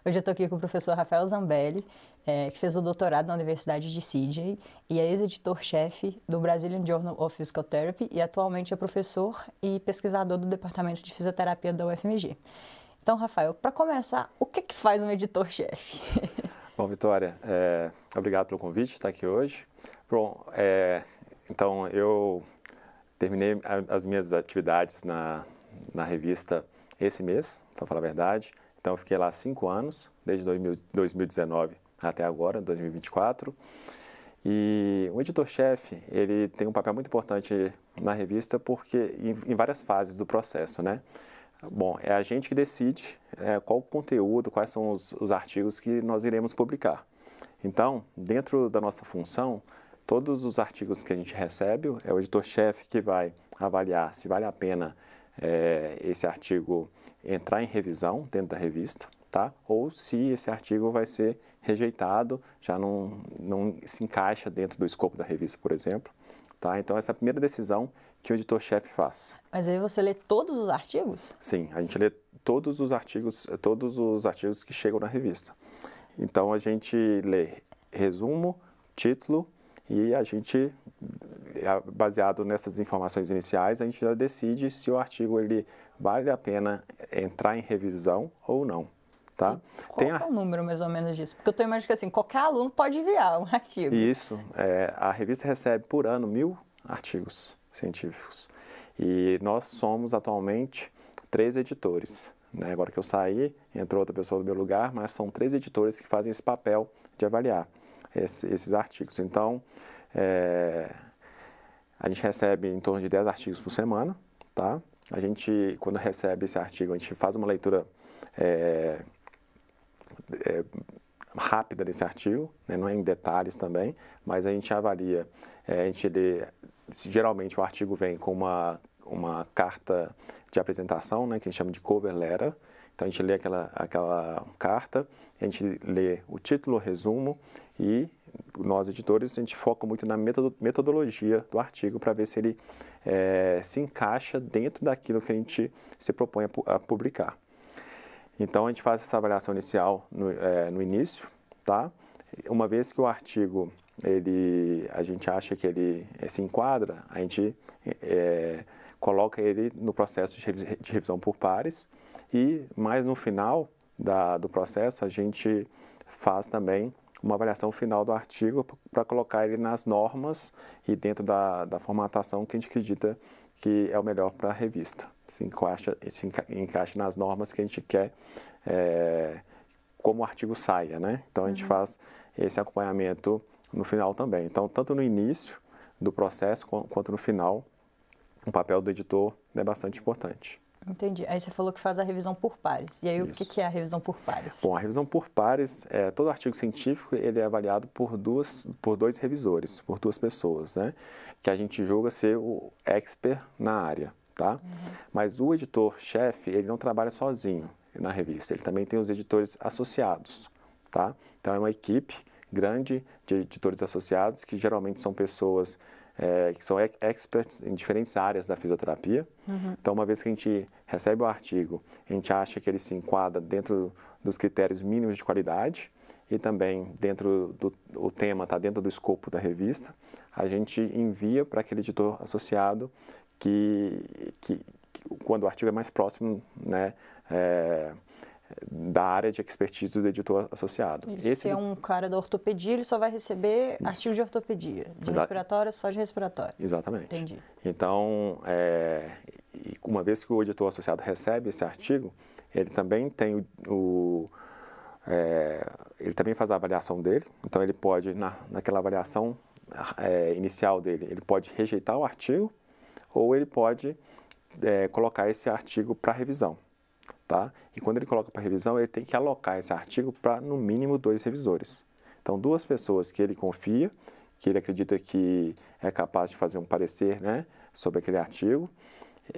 Hoje eu estou aqui com o professor Rafael Zambelli, que fez o doutorado na Universidade de Sydney e é ex-editor-chefe do Brazilian Journal of Physical Therapy e atualmente é professor e pesquisador do Departamento de Fisioterapia da UFMG. Então, Rafael, para começar, o que faz um editor-chefe? Bom, Vitória, obrigado pelo convite de estar aqui hoje. Bom, então eu terminei as minhas atividades na revista esse mês, para falar a verdade. Então eu fiquei lá 5 anos, desde 2019 até agora, 2024. E o editor-chefe, ele tem um papel muito importante na revista porque em várias fases do processo, né? Bom, é a gente que decide qual o conteúdo, quais são os artigos que nós iremos publicar. Então, dentro da nossa função, todos os artigos que a gente recebe, é o editor-chefe que vai avaliar se vale a pena esse artigo entrar em revisão dentro da revista, tá? Ou se esse artigo vai ser rejeitado, já não se encaixa dentro do escopo da revista, por exemplo. Tá? Então, essa é a primeira decisão que o editor-chefe faz. Mas aí você lê todos os artigos? Sim, a gente lê todos os artigos que chegam na revista. Então, a gente lê resumo, título e a gente, baseado nessas informações iniciais, a gente já decide se o artigo ele vale a pena entrar em revisão ou não. Tá? Qual é o número, mais ou menos, disso? Porque eu estou imaginando que assim, qualquer aluno pode enviar um artigo. Isso. A revista recebe por ano 1000 artigos científicos. E nós somos, atualmente, 3 editores. Né? Agora que eu saí, entrou outra pessoa no meu lugar, mas são 3 editores que fazem esse papel de avaliar esses artigos. Então, a gente recebe em torno de 10 artigos por semana. Tá? A gente, quando recebe esse artigo, a gente faz uma leitura rápida desse artigo, né? Não é em detalhes também, mas a gente avalia, a gente lê, geralmente o artigo vem com uma carta de apresentação, né? Que a gente chama de cover letter. Então a gente lê aquela carta, a gente lê o título, o resumo e nós editores a gente foca muito na metodologia do artigo para ver se ele se encaixa dentro daquilo que a gente se propõe a publicar. Então, a gente faz essa avaliação inicial no início, tá? Uma vez que o artigo, a gente acha que ele se enquadra, a gente coloca ele no processo de revisão por pares e, mais no final do processo, a gente faz também uma avaliação final do artigo para colocar ele nas normas e dentro da formatação que a gente acredita que é o melhor para a revista. Se encaixa nas normas que a gente quer como o artigo saia, né? Então, a gente faz esse acompanhamento no final também. Então, tanto no início do processo quanto no final, o papel do editor é bastante importante. Entendi. Aí você falou que faz a revisão por pares. E aí, Isso. O que é a revisão por pares? Bom, a revisão por pares, todo artigo científico ele é avaliado por 2 revisores, por 2 pessoas, né? Que a gente julga ser o expert na área, tá? Mas o editor-chefe, ele não trabalha sozinho na revista, ele também tem os editores associados, tá? Então, é uma equipe grande de editores associados, que geralmente são pessoas que são experts em diferentes áreas da fisioterapia. Então, uma vez que a gente recebe o artigo, a gente acha que ele se enquadra dentro dos critérios mínimos de qualidade e também o tema está dentro do escopo da revista, a gente envia para aquele editor associado que quando o artigo é mais próximo, né, da área de expertise do editor associado. Se é um cara da ortopedia, ele só vai receber artigo de ortopedia. De respiratória, só de respiratória. Exatamente. Entendi. Então, uma vez que o editor associado recebe esse artigo, ele também tem ele também faz a avaliação dele. Então, ele pode, naquela avaliação inicial dele, ele pode rejeitar o artigo ou ele pode colocar esse artigo para revisão. Tá? E quando ele coloca para revisão, ele tem que alocar esse artigo para, no mínimo, 2 revisores. Então, 2 pessoas que ele confia, que ele acredita que é capaz de fazer um parecer, né, sobre aquele artigo.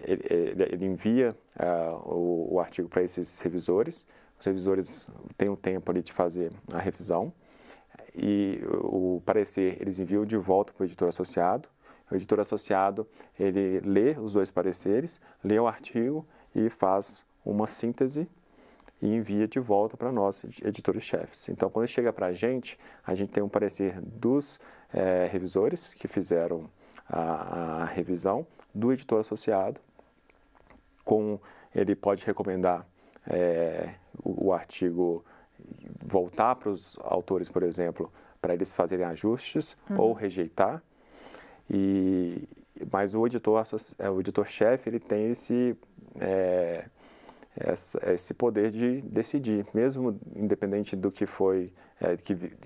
Ele envia o artigo para esses revisores. Os revisores têm um tempo ali de fazer a revisão. E o parecer eles enviam de volta para o editor associado. O editor associado, ele lê os 2 pareceres, lê o artigo e faz uma síntese e envia de volta para nós, editores-chefes. Então, quando chega para a gente tem um parecer dos revisores que fizeram a revisão, do editor associado, ele pode recomendar o artigo voltar para os autores, por exemplo, para eles fazerem ajustes ou rejeitar. Mas o editor-chefe ele tem esse poder de decidir, mesmo independente do que foi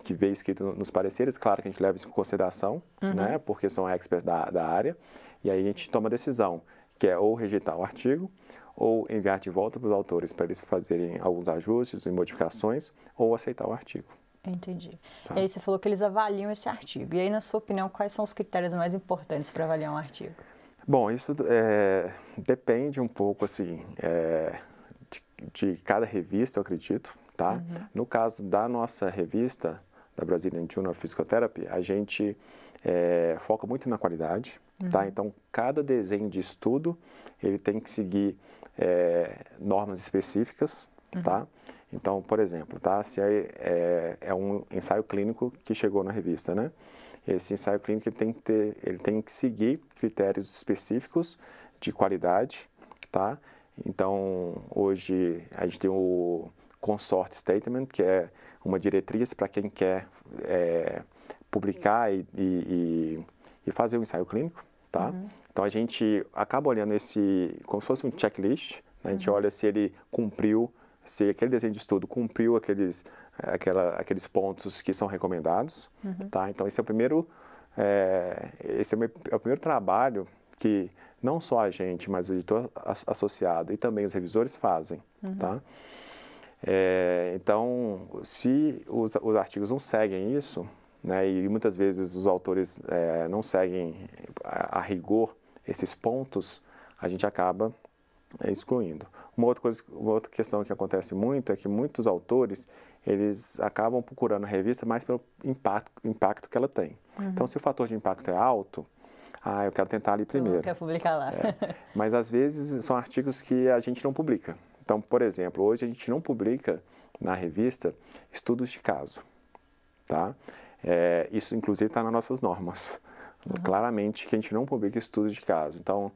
que veio escrito nos pareceres. Claro que a gente leva isso em consideração, né, porque são experts da área, e aí a gente toma a decisão, que é ou rejeitar o artigo, ou enviar de volta para os autores para eles fazerem alguns ajustes e modificações, ou aceitar o artigo. Entendi. Tá. E aí você falou que eles avaliam esse artigo. E aí, na sua opinião, quais são os critérios mais importantes para avaliar um artigo? Bom, isso depende um pouco, assim, de cada revista, eu acredito, tá? No caso da nossa revista, da Brazilian Journal of Physical Therapy, a gente foca muito na qualidade, tá? Então, cada desenho de estudo, ele tem que seguir normas específicas, tá? Então, por exemplo, tá? Se é um ensaio clínico que chegou na revista, né? Esse ensaio clínico ele tem que seguir critérios específicos de qualidade, tá? Então, hoje a gente tem o Consort Statement, que é uma diretriz para quem quer publicar e fazer um ensaio clínico, tá? Então, a gente acaba olhando como se fosse um checklist, né? A gente olha se ele cumpriu, se aquele desenho de estudo cumpriu aqueles pontos que são recomendados, tá? Então, esse é o primeiro trabalho que não só a gente, mas o editor associado e também os revisores fazem, tá? Então, se os artigos não seguem isso, né, e muitas vezes os autores não seguem a rigor esses pontos, a gente acaba excluindo. Uma outra questão que acontece muito é que muitos autores, eles acabam procurando a revista mais pelo impacto que ela tem. Então, se o fator de impacto é alto, eu quero tentar ali primeiro. Eu quero publicar lá. Mas, às vezes, são artigos que a gente não publica. Então, por exemplo, hoje a gente não publica na revista estudos de caso, tá? Isso, inclusive, está nas nossas normas. Claramente que a gente não publica estudos de caso. Então,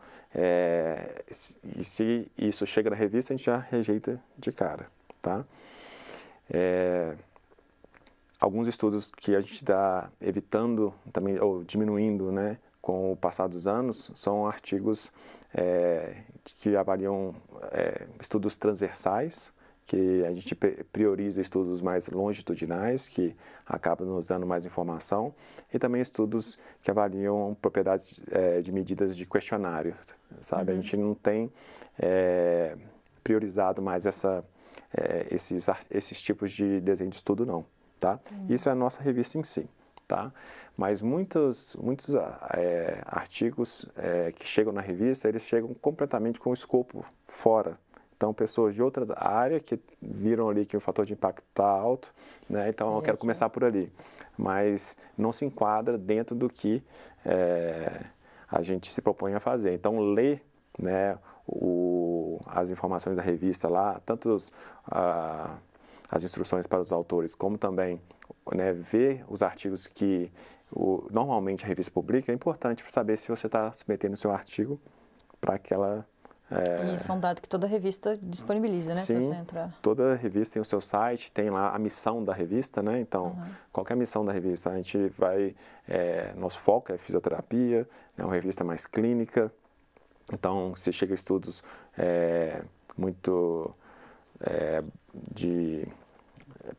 se isso chega na revista, a gente já rejeita de cara, tá? Alguns estudos que a gente está evitando também, ou diminuindo, né, com o passar dos anos, são artigos que avaliam estudos transversais, que a gente prioriza estudos mais longitudinais, que acabam nos dando mais informação, e também estudos que avaliam propriedades de medidas de questionário, sabe? A gente não tem priorizado mais esses tipos de desenho de estudo, não, tá? Isso é a nossa revista em si, tá? Mas muitos artigos que chegam na revista, eles chegam completamente com o escopo fora. Então, pessoas de outra área que viram ali que o fator de impacto está alto, né? Então, eu quero começar por ali. Mas não se enquadra dentro do que a gente se propõe a fazer. Então, ler, né, as informações da revista lá, tanto as instruções para os autores, como também, né, ver os artigos que normalmente a revista publica, é importante para saber se você está submetendo o seu artigo para aquela... Isso é um dado que toda revista disponibiliza, né? Sim, se você entrar. Toda revista tem o seu site, tem lá a missão da revista, né? Então, qual que é a missão da revista? A gente vai... nosso foco é fisioterapia, é uma revista mais clínica. Então, se chega a estudos muito de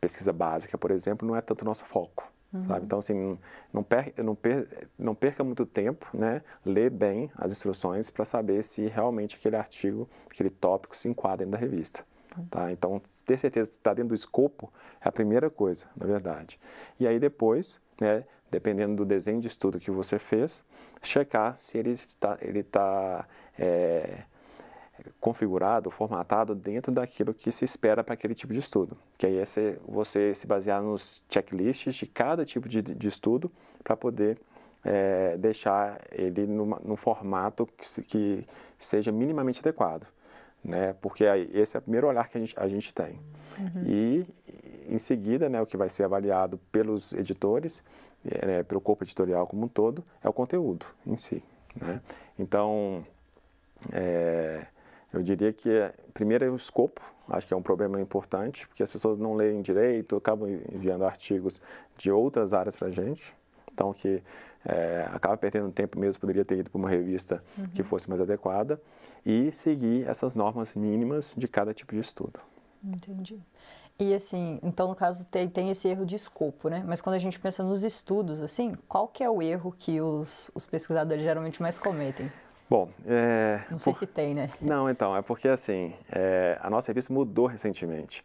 pesquisa básica, por exemplo, não é tanto o nosso foco. Sabe? Então, assim, não perca muito tempo, né? Lê bem as instruções para saber se realmente aquele artigo, aquele tópico se enquadra dentro da revista. Tá? Então, ter certeza que está dentro do escopo é a primeira coisa, na verdade. E aí depois, né, dependendo do desenho de estudo que você fez, checar se ele está configurado, formatado dentro daquilo que se espera para aquele tipo de estudo. Que aí é você se basear nos checklists de cada tipo de estudo para poder deixar ele num formato que seja minimamente adequado. né? Porque esse é o primeiro olhar que a gente tem. E, em seguida, né, o que vai ser avaliado pelos editores, pelo corpo editorial como um todo, é o conteúdo em si, né? Então, eu diria que, primeiro, é o escopo. Acho que é um problema importante, porque as pessoas não leem direito, acabam enviando artigos de outras áreas para a gente. Então, que acaba perdendo tempo mesmo, poderia ter ido para uma revista que fosse mais adequada. E seguir essas normas mínimas de cada tipo de estudo. Entendi. E assim, então no caso tem esse erro de escopo, né? Mas quando a gente pensa nos estudos, assim, qual que é o erro que os pesquisadores geralmente mais cometem? Bom, não sei se tem, né? Não, então, é porque assim, a nossa revista mudou recentemente.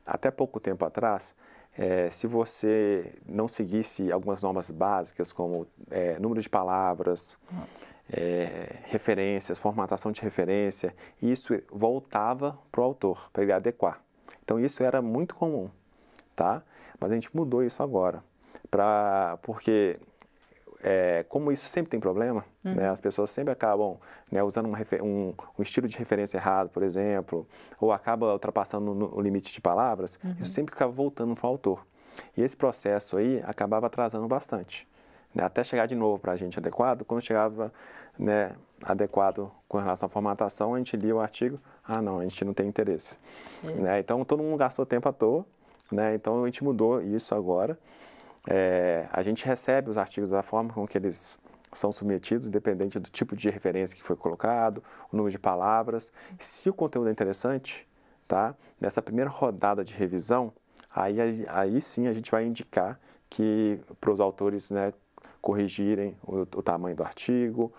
Até pouco tempo atrás, se você não seguisse algumas normas básicas, como número de palavras, referências, formatação de referência, isso voltava para o autor, para ele adequar. Então, isso era muito comum, tá? Mas a gente mudou isso agora, porque como isso sempre tem problema, né, as pessoas sempre acabam, né, usando um estilo de referência errado, por exemplo, ou acaba ultrapassando o limite de palavras, isso sempre acaba voltando para o autor. E esse processo aí acabava atrasando bastante, né, até chegar de novo para a gente adequado. Quando chegava, né, adequado com relação à formatação, a gente lia o artigo, não, a gente não tem interesse. Né, então, todo mundo gastou tempo à toa, né, então a gente mudou isso agora. A gente recebe os artigos da forma com que eles são submetidos, dependente do tipo de referência que foi colocado, o número de palavras. Se o conteúdo é interessante, tá? Nessa primeira rodada de revisão, aí sim a gente vai indicar que para os autores, né, corrigirem o tamanho do artigo,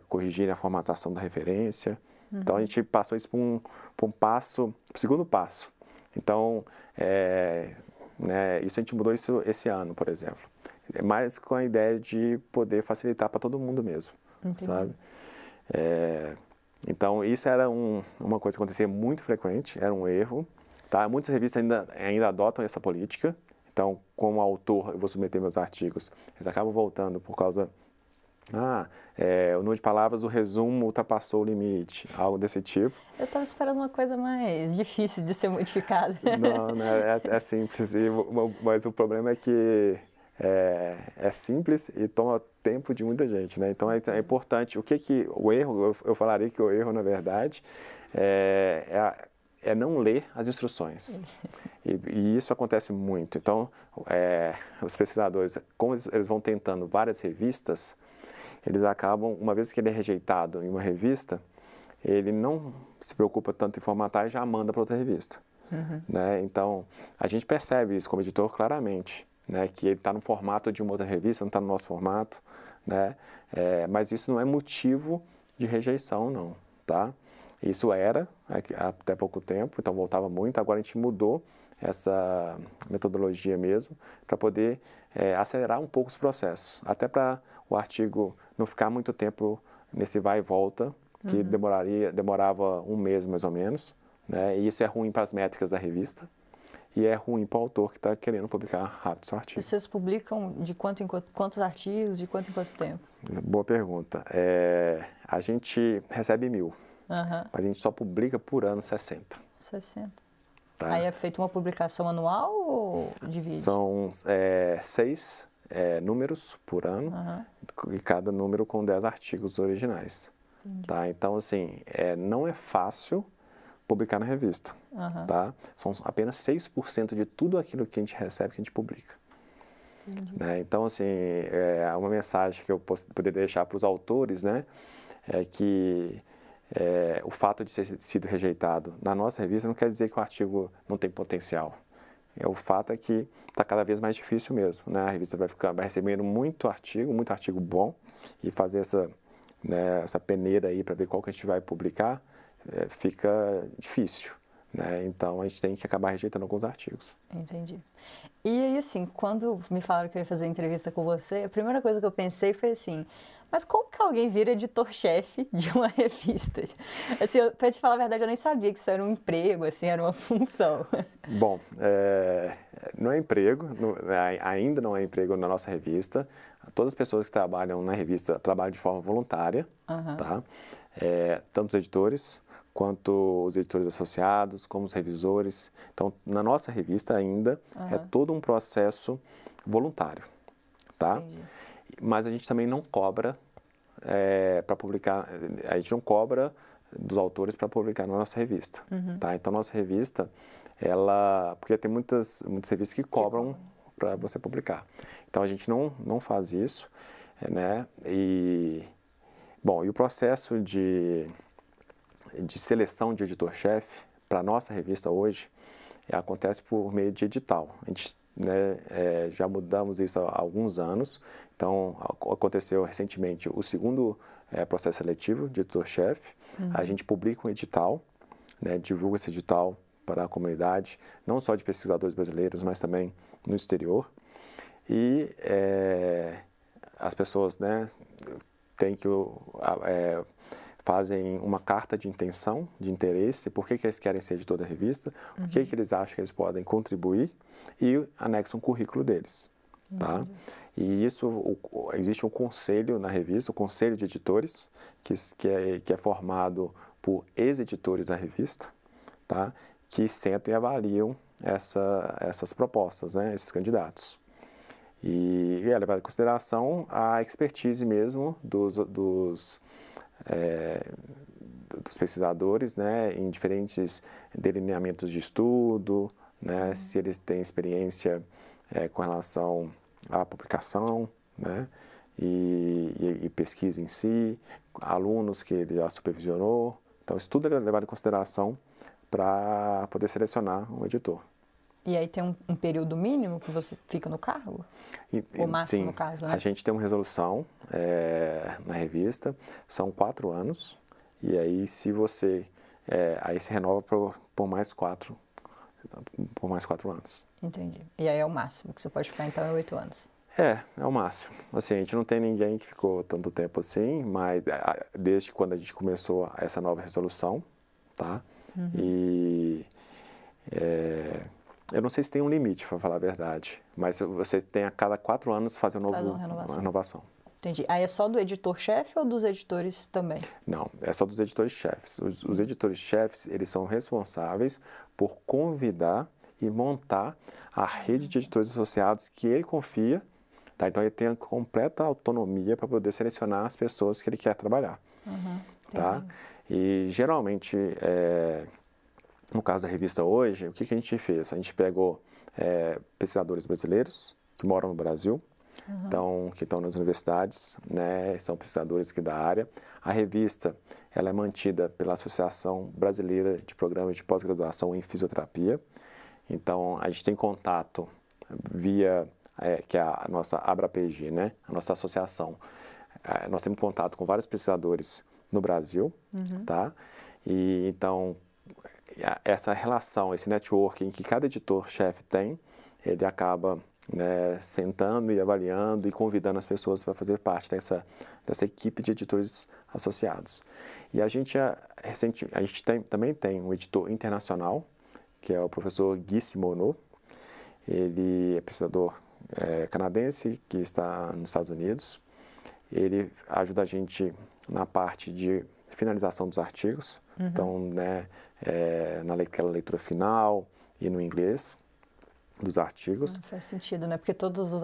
corrigirem a formatação da referência. Então a gente passou isso para um segundo passo. Então, né, isso a gente mudou esse ano, por exemplo. Mas com a ideia de poder facilitar para todo mundo mesmo, sabe? Então, isso era uma coisa que acontecia muito frequente, era um erro. Tá? Muitas revistas ainda adotam essa política. Então, como autor, eu vou submeter meus artigos. Eles acabam voltando por causa... o número de palavras, o resumo ultrapassou o limite, algo desse tipo. Eu estava esperando uma coisa mais difícil de ser modificada. Não, é simples, mas o problema é que é simples e toma tempo de muita gente, né? Então é importante. O erro, eu falaria que o erro, na verdade, é não ler as instruções. E isso acontece muito. Então, os pesquisadores, como eles vão tentando várias revistas, eles acabam, uma vez que ele é rejeitado em uma revista, ele não se preocupa tanto em formatar e já manda para outra revista. Né? Então, a gente percebe isso como editor claramente, né? Que ele está no formato de uma outra revista, não está no nosso formato, né? Mas isso não é motivo de rejeição, não, tá? Isso era até pouco tempo, então voltava muito. Agora a gente mudou essa metodologia mesmo para poder acelerar um pouco os processos, até para o artigo não ficar muito tempo nesse vai e volta, que demorava um mês mais ou menos, né? E isso é ruim para as métricas da revista e é ruim para o autor que está querendo publicar rápido seu artigo. E vocês publicam de quantos artigos, de quanto em quanto tempo? Boa pergunta. A gente recebe 1000, mas a gente só publica por ano 60. 60. Tá? Aí é feita uma publicação anual ou divide? São 6 números por ano, e cada número com 10 artigos originais. Tá? Então, assim, não é fácil publicar na revista. Tá? São apenas 6% de tudo aquilo que a gente recebe que a gente publica. Né? Então, assim, uma mensagem que eu poderia deixar para os autores, né, é que o fato de ter sido rejeitado na nossa revista não quer dizer que o artigo não tem potencial. O fato é que está cada vez mais difícil mesmo, né? A revista vai recebendo muito artigo bom, e fazer essa peneira aí para ver qual que a gente vai publicar fica difícil, né? Então a gente tem que acabar rejeitando alguns artigos. Entendi. E aí, assim, quando me falaram que eu ia fazer entrevista com você, a primeira coisa que eu pensei foi assim: mas como que alguém vira editor-chefe de uma revista? Assim, pra te falar a verdade, eu nem sabia que isso era um emprego, assim, era uma função. Bom, não é emprego, ainda não é emprego na nossa revista. Todas as pessoas que trabalham na revista trabalham de forma voluntária, tá? tanto os editores, quanto os editores associados, como os revisores. Então, na nossa revista ainda é todo um processo voluntário, tá? Entendi. Mas a gente também não cobra para publicar, a gente não cobra dos autores para publicar na nossa revista, tá? Então, nossa revista, porque tem muitas revistas que cobram para você publicar. Então, a gente não faz isso, né? E o processo de seleção de editor-chefe para a nossa revista hoje acontece por meio de edital. A gente já mudamos isso há alguns anos, então aconteceu recentemente o segundo processo seletivo de editor-chefe. A gente publica um edital, né, divulga esse edital para a comunidade, não só de pesquisadores brasileiros, mas também no exterior. E as pessoas, né, fazem uma carta de intenção, de interesse, por que eles querem ser editor da revista, o que eles acham que eles podem contribuir e anexam o currículo deles, tá? E isso, existe um conselho na revista, o conselho de editores, que é formado por ex-editores da revista, tá? Que sentam e avaliam essas propostas, né? Esses candidatos. E é levado em consideração a expertise mesmo dos pesquisadores, né, em diferentes delineamentos de estudo, né, se eles têm experiência com relação à publicação, né, e pesquisa em si, alunos que ele já supervisionou. Então, isso tudo é levado em consideração para poder selecionar um editor. E aí tem um período mínimo que você fica no cargo? O máximo, sim, no caso, né? A gente tem uma resolução na revista, são 4 anos, e aí se você, aí se renova por mais 4 anos. Entendi. E aí é o máximo que você pode ficar, então, é 8 anos. É o máximo. Assim, a gente não tem ninguém que ficou tanto tempo assim, mas desde quando a gente começou essa nova resolução, tá? E eu não sei se tem um limite, para falar a verdade, mas você tem a cada 4 anos fazer uma renovação. Entendi. Aí é só do editor-chefe ou dos editores também? Não, é só dos editores-chefes. Os editores-chefes, eles são responsáveis por convidar e montar a rede de editores associados que ele confia, tá? Então ele tem a completa autonomia para poder selecionar as pessoas que ele quer trabalhar, tá? E geralmente, no caso da revista hoje, o que a gente fez? A gente pegou pesquisadores brasileiros que moram no Brasil, então, que estão nas universidades, né, são pesquisadores aqui da área. A revista, ela é mantida pela Associação Brasileira de Programas de Pós-Graduação em Fisioterapia. Então, a gente tem contato via, que é a nossa ABRAPG, né, a nossa associação. Nós temos contato com vários pesquisadores no Brasil, tá? E, então, essa relação, esse networking que cada editor-chefe tem, ele acaba, né, sentando e avaliando e convidando as pessoas para fazer parte dessa equipe de editores associados. E a gente também tem um editor internacional, que é o professor Guy Simoneau. Ele é pesquisador canadense que está nos Estados Unidos. Ele ajuda a gente na parte de finalização dos artigos, então, né, naquela leitura final e no inglês dos artigos. Faz sentido, né? Porque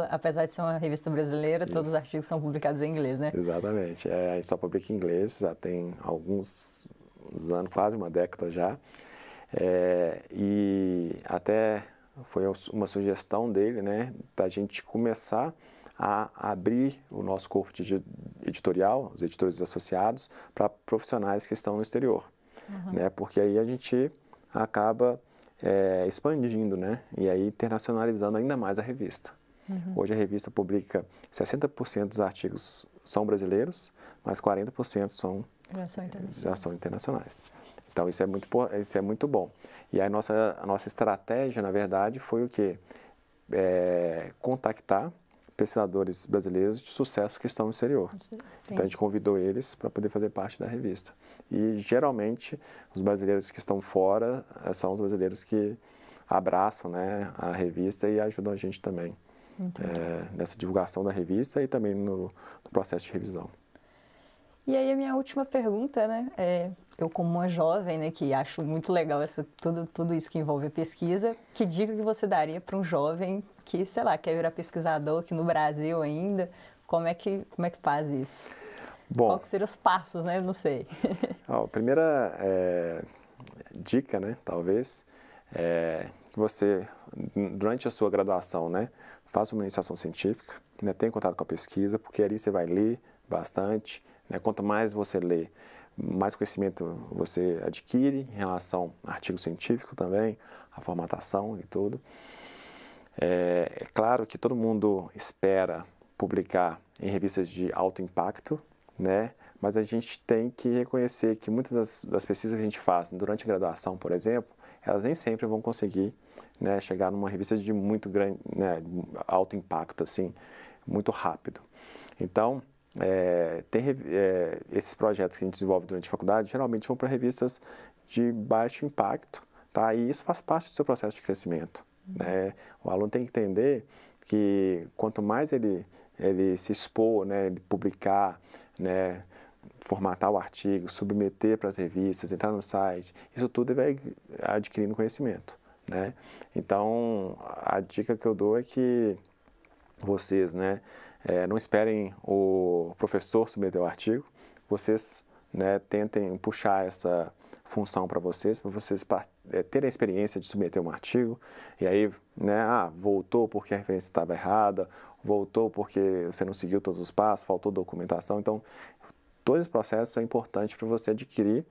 apesar de ser uma revista brasileira, todos os artigos são publicados em inglês, né? Exatamente. A gente só publica em inglês, já tem alguns anos, quase uma década já. E até foi uma sugestão dele, né, da gente começar a abrir o nosso corpo editorial, os editores associados, para profissionais que estão no exterior, né? Porque aí a gente acaba expandindo, né? E aí internacionalizando ainda mais a revista. Hoje a revista publica 60% dos artigos são brasileiros, mas 40% já são internacionais. Então isso é muito bom. E aí a nossa estratégia, na verdade, foi o quê? Contactar pesquisadores brasileiros de sucesso que estão no exterior. Então a gente convidou eles para poder fazer parte da revista. E geralmente os brasileiros que estão fora são os brasileiros que abraçam, né, a revista e ajudam a gente também nessa divulgação da revista e também no processo de revisão. E aí a minha última pergunta, né, eu como uma jovem, né, que acho muito legal tudo isso que envolve a pesquisa, que dica que você daria para um jovem que, sei lá, quer virar pesquisador aqui no Brasil ainda? Como é que faz isso? Bom, Qual que seriam os passos, né? Não sei. a primeira dica, né, talvez, é que você, durante a sua graduação, né, faça uma iniciação científica, né, tenha contato com a pesquisa, porque ali você vai ler bastante, né, quanto mais você lê, mais conhecimento você adquire em relação a artigo científico também, a formatação e tudo. É claro que todo mundo espera publicar em revistas de alto impacto, né? Mas a gente tem que reconhecer que muitas das pesquisas que a gente faz durante a graduação, por exemplo, elas nem sempre vão conseguir, né, chegar numa revista de muito grande, né, alto impacto, assim, muito rápido. Então, esses projetos que a gente desenvolve durante a faculdade geralmente vão para revistas de baixo impacto, tá? E isso faz parte do seu processo de crescimento, né? O aluno tem que entender que quanto mais ele se expor, né, ele publicar, né, formatar o artigo, submeter para as revistas, entrar no site, isso tudo ele vai adquirindo conhecimento, né? Então, a dica que eu dou é que vocês, né, não esperem o professor submeter o artigo, vocês, né, tentem puxar essa função para vocês terem a experiência de submeter um artigo, e aí, né, voltou porque a referência estava errada, voltou porque você não seguiu todos os passos, faltou documentação. Então, todo esse processo é importante para você adquirir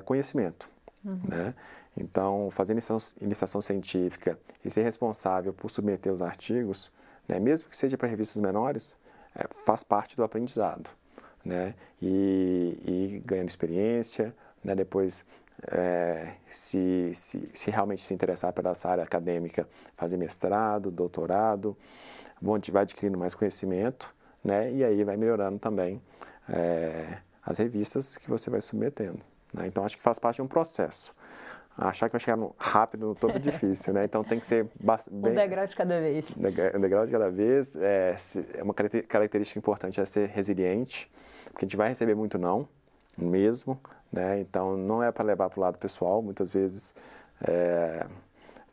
conhecimento, né? Então, fazer iniciação científica e ser responsável por submeter os artigos, né, mesmo que seja para revistas menores, faz parte do aprendizado, né? E ganhando experiência, né, depois, se realmente se interessar pela essa área acadêmica, fazer mestrado, doutorado, vai adquirindo mais conhecimento, né, e aí vai melhorando também as revistas que você vai submetendo, né? Então, acho que faz parte de um processo. Achar que vai chegar rápido no topo é difícil, né? Então, tem que ser bem... Um degrau de cada vez. Um degrau de cada vez. Uma característica importante é ser resiliente, porque a gente vai receber muito não, mesmo, né? Então, não é para levar para o lado pessoal, muitas vezes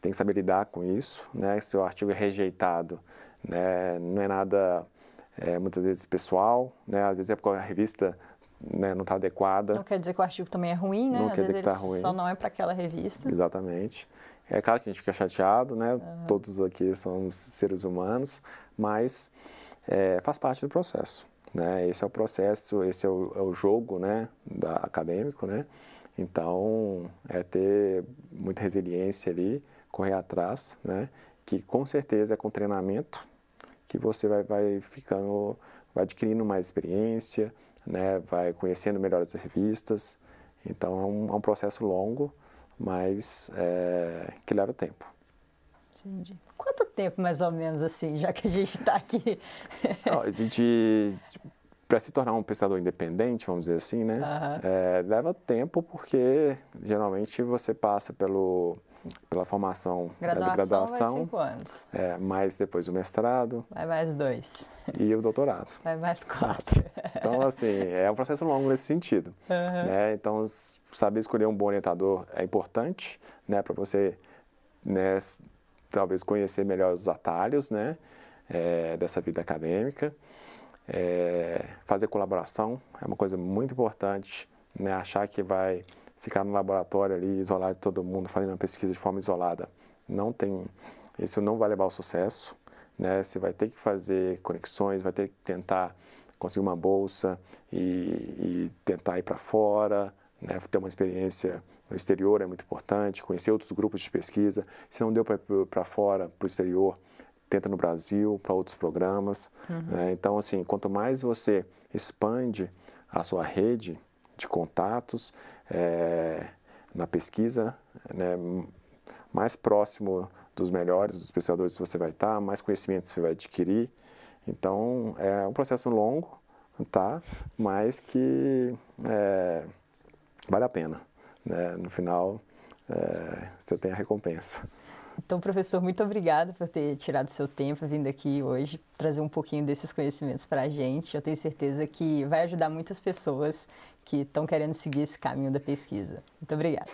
tem que saber lidar com isso, né? Se o artigo é rejeitado, né, não é nada, muitas vezes, pessoal, né? Às vezes é porque a revista, né, não está adequada. Não quer dizer que o artigo também é ruim, né? Não Às quer dizer vezes que está ruim. Só não é para aquela revista. Exatamente. É claro que a gente fica chateado, né? Todos aqui somos seres humanos, mas faz parte do processo, né? Esse é o processo, esse é o jogo, né, acadêmico, né? Então, ter muita resiliência ali, correr atrás, né? Que com certeza é com treinamento que você vai adquirindo mais experiência, né? Vai conhecendo melhor as revistas. Então, é um processo longo, mas que leva tempo. Entendi. Quanto tempo, mais ou menos, assim, já que a gente está aqui? Para se tornar um pesquisador independente, vamos dizer assim, né? Leva tempo porque, geralmente, você passa pela formação da graduação. Vai 5 anos. Mais depois o mestrado. Vai mais 2. E o doutorado. Vai mais 4. Então, assim, é um processo longo nesse sentido, né? Então, saber escolher um bom orientador é importante, né? Para você, né, talvez conhecer melhor os atalhos, né, dessa vida acadêmica. Fazer colaboração é uma coisa muito importante, né? Achar que vai ficar no laboratório ali, isolado de todo mundo, fazendo uma pesquisa de forma isolada, isso não vai levar ao sucesso, né? Você vai ter que fazer conexões, vai ter que tentar conseguir uma bolsa e tentar ir para fora, né? Ter uma experiência no exterior é muito importante, conhecer outros grupos de pesquisa. Se não deu para ir para fora, para o exterior, tenta no Brasil, para outros programas, né? Então, assim, quanto mais você expande a sua rede de contatos na pesquisa, né, mais próximo dos melhores, dos pesquisadores que você vai estar, mais conhecimentos você vai adquirir. Então, é um processo longo, tá? Mas que vale a pena, né? No final, você tem a recompensa. Então, professor, muito obrigado por ter tirado seu tempo, vindo aqui hoje, trazer um pouquinho desses conhecimentos para a gente. Eu tenho certeza que vai ajudar muitas pessoas que estão querendo seguir esse caminho da pesquisa. Muito obrigada.